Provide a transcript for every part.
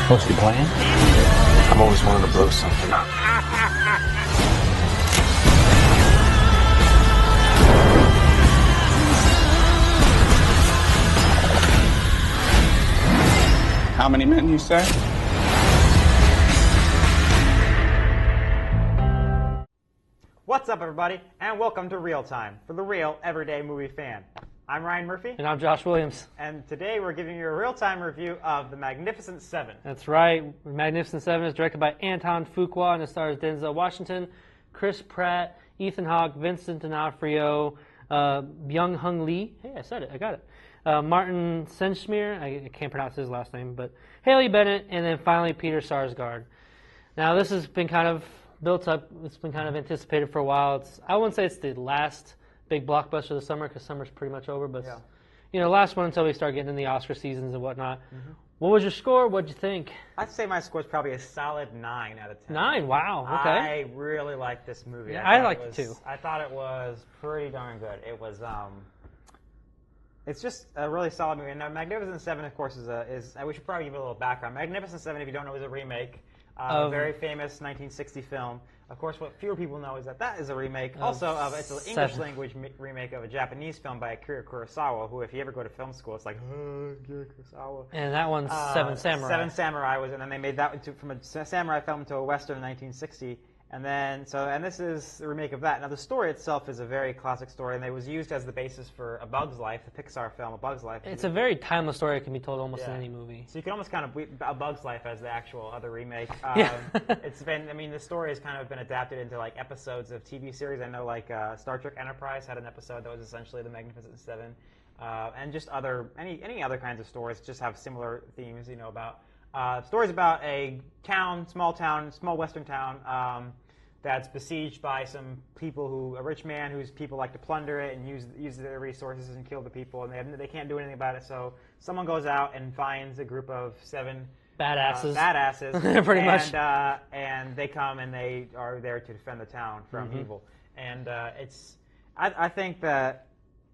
What's your plan? I've always wanted to blow something up. How many men, you say? What's up, everybody, and welcome to ReelTime for the real everyday movie fan. I'm Ryan Murphy. And I'm Josh Williams. And today we're giving you a real-time review of The Magnificent Seven. That's right. Magnificent Seven is directed by Anton Fuqua and it stars Denzel Washington, Chris Pratt, Ethan Hawke, Vincent D'Onofrio, Byung-Hun Lee. Hey, I said it. I got it. Martin Senshmere, I can't pronounce his last name, but Haley Bennett, and then finally Peter Sarsgaard. Now this has been kind of built up. It's been kind of anticipated for a while. I wouldn't say it's the last big blockbuster of the summer because summer's pretty much over, but you know, last one until we start getting in the Oscar seasons and whatnot. Mm-hmm. What was your score? What'd you think? I'd say my score is probably a solid 9 out of 10. 9? Wow. Okay. I really liked this movie. Yeah, I liked it too. I thought it was pretty darn good. It was it's just a really solid movie. And Magnificent Seven, of course, is we should probably give it a little background. Magnificent Seven, if you don't know, is a remake of a very famous 1960 film. Of course, what fewer people know is that is a remake. Also, it's an English language remake of a Japanese film by Akira Kurosawa, who, if you ever go to film school, it's like, Akira Kurosawa. And that one's Seven Samurai. Seven Samurai was, and then they made that from a samurai film to a western in 1960. And then, and this is the remake of that. Now, the story itself is a very classic story, and it was used as the basis for A Bug's Life, the Pixar film A Bug's Life. It's a very timeless story. It can be told almost in any movie. So you can almost kind of A Bug's Life as the actual other remake. It's been, I mean, the story has kind of been adapted into like episodes of TV series. I know like Star Trek Enterprise had an episode that was essentially the Magnificent Seven, and just any other kinds of stories just have similar themes. You know, about stories about a small western town. That's besieged by some people a rich man whose people like to plunder it and use their resources and kill the people, and they can't do anything about it. So someone goes out and finds a group of 7 badasses, pretty much, and they come and they are there to defend the town from evil. And I think that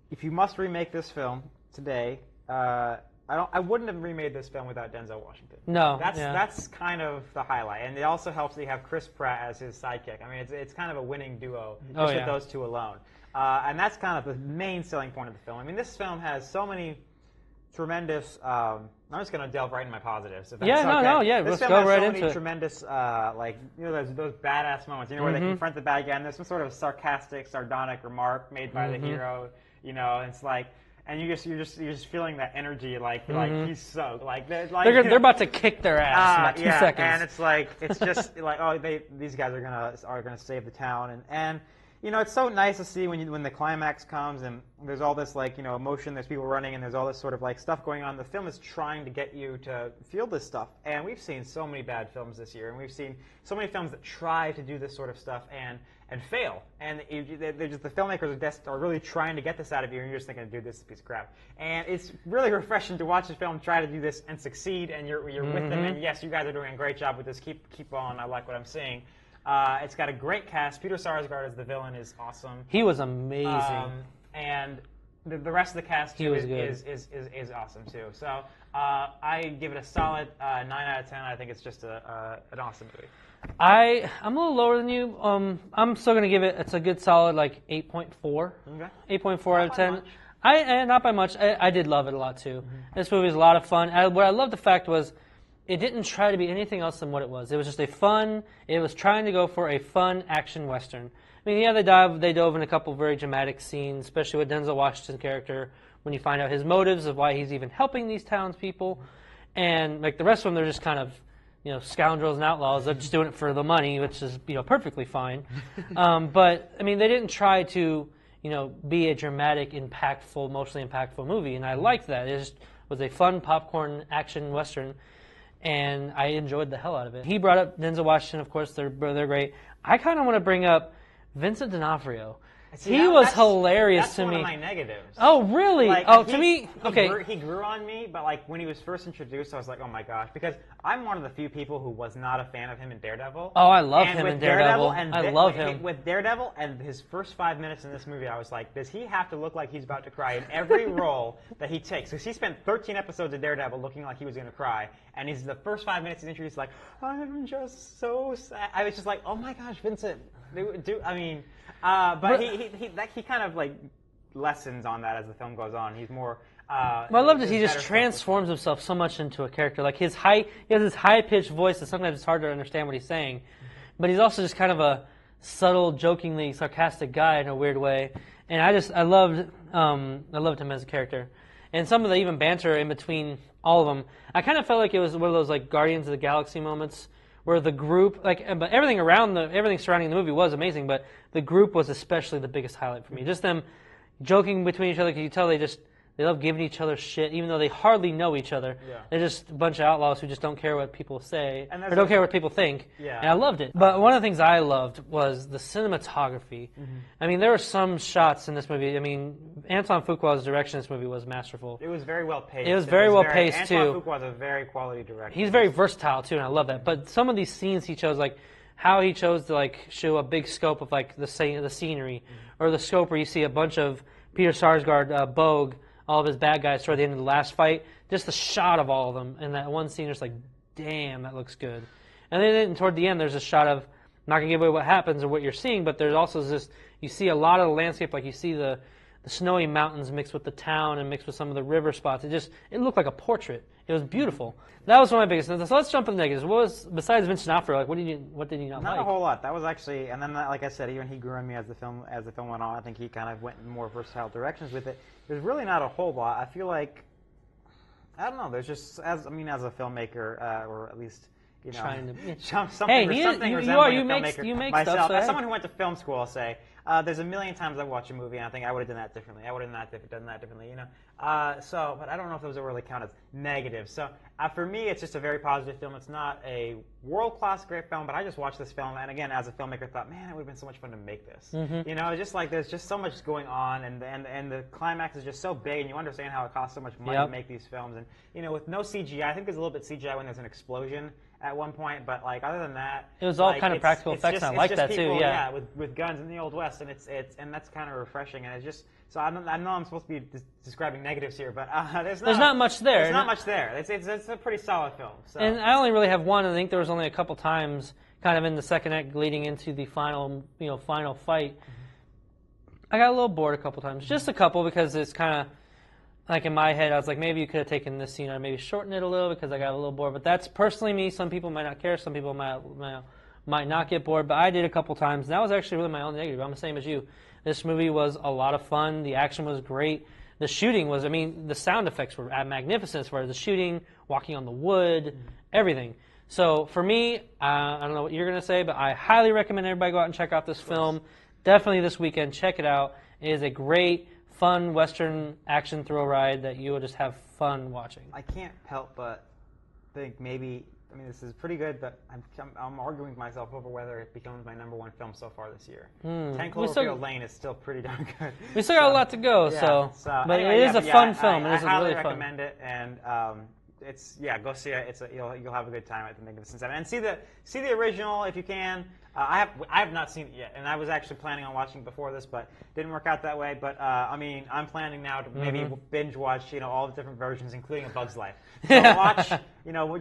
if you must remake this film today, I wouldn't have remade this film without Denzel Washington. No, that's kind of the highlight, and it also helps that you have Chris Pratt as his sidekick. I mean, it's kind of a winning duo just with those two alone, and that's kind of the main selling point of the film. I mean, this film has so many tremendous. I'm just going to delve right into my positives. If that's okay. Let's go right into it. This film has so many tremendous, like, you know, those badass moments. You know, where they confront the bad guy, and there's some sort of sarcastic, sardonic remark made by the hero. You know, and it's like. And you're just feeling that energy, like he's so they're about to kick their ass in about 2 seconds. And it's just like these guys are gonna save the town, and you know, it's so nice to see when the climax comes and there's all this like, you know, emotion, there's people running and there's all this sort of like stuff going on. The film is trying to get you to feel this stuff, and we've seen so many bad films this year, and we've seen so many films that try to do this sort of stuff and fail, and the filmmakers are really trying to get this out of you, and you're just thinking, dude, this is a piece of crap. And it's really refreshing to watch a film try to do this and succeed, and you're with them, and yes, you guys are doing a great job with this. Keep on. I like what I'm seeing. It's got a great cast. Peter Sarsgaard as the villain is awesome. He was amazing. And the rest of the cast too is awesome too. So I give it a solid 9 out of 10. I think it's just an awesome movie. I'm a little lower than you. I'm still gonna give it. It's a good solid like 8.4. Okay. 8.4 out of 10. Not by much. I did love it a lot too. This movie was a lot of fun. What I loved the fact was, it didn't try to be anything else than what it was. It was just it was trying to go for a fun action western. I mean, yeah, they dove in a couple of very dramatic scenes, especially with Denzel Washington's character, when you find out his motives of why he's even helping these townspeople. And like the rest of them, they're just kind of, you know, scoundrels and outlaws. They're just doing it for the money, which is, you know, perfectly fine. But I mean, they didn't try to, you know, be a dramatic, emotionally impactful movie, and I liked that. It just was a fun popcorn action western, and I enjoyed the hell out of it. He brought up Denzel Washington, of course. They're great. I kind of want to bring up Vincent D'Onofrio. He was hilarious to me. That's one of my negatives. Oh, really? Like, to me, okay. He grew on me, but like when he was first introduced, I was like, oh my gosh, because I'm one of the few people who was not a fan of him in Daredevil. Oh, I love him in Daredevil. I love him. With Daredevil and his first 5 minutes in this movie, I was like, does he have to look like he's about to cry in every role that he takes? Because he spent 13 episodes of Daredevil looking like he was going to cry, and he's the first 5 minutes he's introduced like, I'm just so sad. I was just like, oh my gosh, Vincent. But he kind of like lessens on that as the film goes on. He's more. Well, I love that he just transforms himself so much into a character. Like he has this high-pitched voice that sometimes it's hard to understand what he's saying, but he's also just kind of a subtle, jokingly sarcastic guy in a weird way. And I loved him as a character. And some of the even banter in between all of them, I kind of felt like it was one of those like Guardians of the Galaxy moments where the group, but everything surrounding the movie was amazing, but the group was especially the biggest highlight for me. Just them joking between each other, because you tell they love giving each other shit, even though they hardly know each other. Yeah. They're just a bunch of outlaws who just don't care what people say, or don't care what people think. Yeah. And I loved it. But one of the things I loved was the cinematography. Mm-hmm. I mean, there were some shots in this movie. I mean, Antoine Fuqua's direction in this movie was masterful. It was very well paced. It was very well paced, too. Antoine Fuqua is a very quality director. He's very versatile, too, and I love that. But some of these scenes he chose, like how he chose to like show a big scope of like the scenery, or the scope where you see a bunch of Peter Sarsgaard, Bogue, all of his bad guys toward the end of the last fight. Just the shot of all of them, and that one scene is like, damn, that looks good. And then toward the end, there's a shot of, I'm not gonna give away what happens or what you're seeing, but there's also this, you see a lot of the landscape, like you see the snowy mountains mixed with the town and mixed with some of the river spots. It looked like a portrait. It was beautiful. That was one of my biggest things. So let's jump to the negatives. What was, besides Vincent D'Onofrio, like what did you not like? Not a whole lot. That was actually, and then like I said, even he grew on me as the film went on. I think he kind of went in more versatile directions with it. There's really not a whole lot. I feel like, I don't know. There's just as a filmmaker, or at least trying to something you make myself. Stuff, so as someone who went to film school, I'll say there's a million times I've watched a movie and I think I would have done that differently. I would have done that differently. But I don't know if those really count as negatives. So for me, it's just a very positive film. It's not a world-class great film, but I just watched this film, and again, as a filmmaker, thought, man, it would have been so much fun to make this. Mm-hmm. Just like there's just so much going on, and the climax is just so big, and you understand how it costs so much money to make these films. And with no CGI, I think there's a little bit CGI when there's an explosion at one point, but like other than that, it was all kind of practical effects. And I like that people, too. Yeah, with guns in the Old West, and and that's kind of refreshing. And it's just so I know I'm supposed to be describing negatives here, but there's not much there. There's not much there. It's a pretty solid film. So. And I only really have one. I think there was only a couple times, kind of in the second act, leading into the final fight. Mm-hmm. I got a little bored a couple times, just a couple, because it's kind of. Like in my head, I was like, maybe you could have taken this scene or maybe shortened it a little because I got a little bored. But that's personally me. Some people might not care. Some people might not get bored. But I did a couple times. And that was actually really my only negative. I'm the same as you. This movie was a lot of fun. The action was great. The shooting was, the sound effects were magnificent as far as the shooting, walking on the wood, everything. So for me, I don't know what you're going to say, but I highly recommend everybody go out and check out this film. Definitely this weekend. Check it out. It is a great, fun Western action thrill ride that you will just have fun watching. I can't help but think maybe, this is pretty good, but I'm arguing with myself over whether it becomes my #1 film so far this year. 10 Cloverfield Lane is still pretty darn good. We still got a lot to go, but anyway, it is a fun film. I highly recommend it, and go see it. You'll have a good time at the Magnificent Seven, and see the original if you can. I have not seen it yet, and I was actually planning on watching it before this, but didn't work out that way. But I'm planning now to maybe binge watch all the different versions, including A Bug's Life. So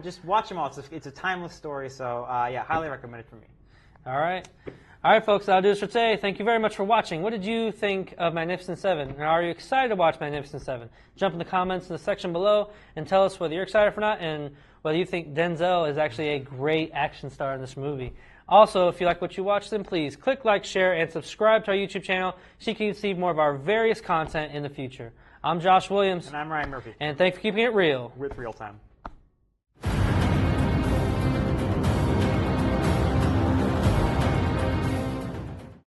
just watch them all. It's a timeless story. So highly recommend it for me. All right, folks. That'll do this for today. Thank you very much for watching. What did you think of Magnificent Seven? And are you excited to watch Magnificent Seven? Jump in the comments in the section below and tell us whether you're excited or not, and whether you think Denzel is actually a great action star in this movie. Also, if you like what you watch, then please click like, share, and subscribe to our YouTube channel so you can see more of our various content in the future. I'm Josh Williams. And I'm Ryan Murphy. And thanks for keeping it real. With ReelTime.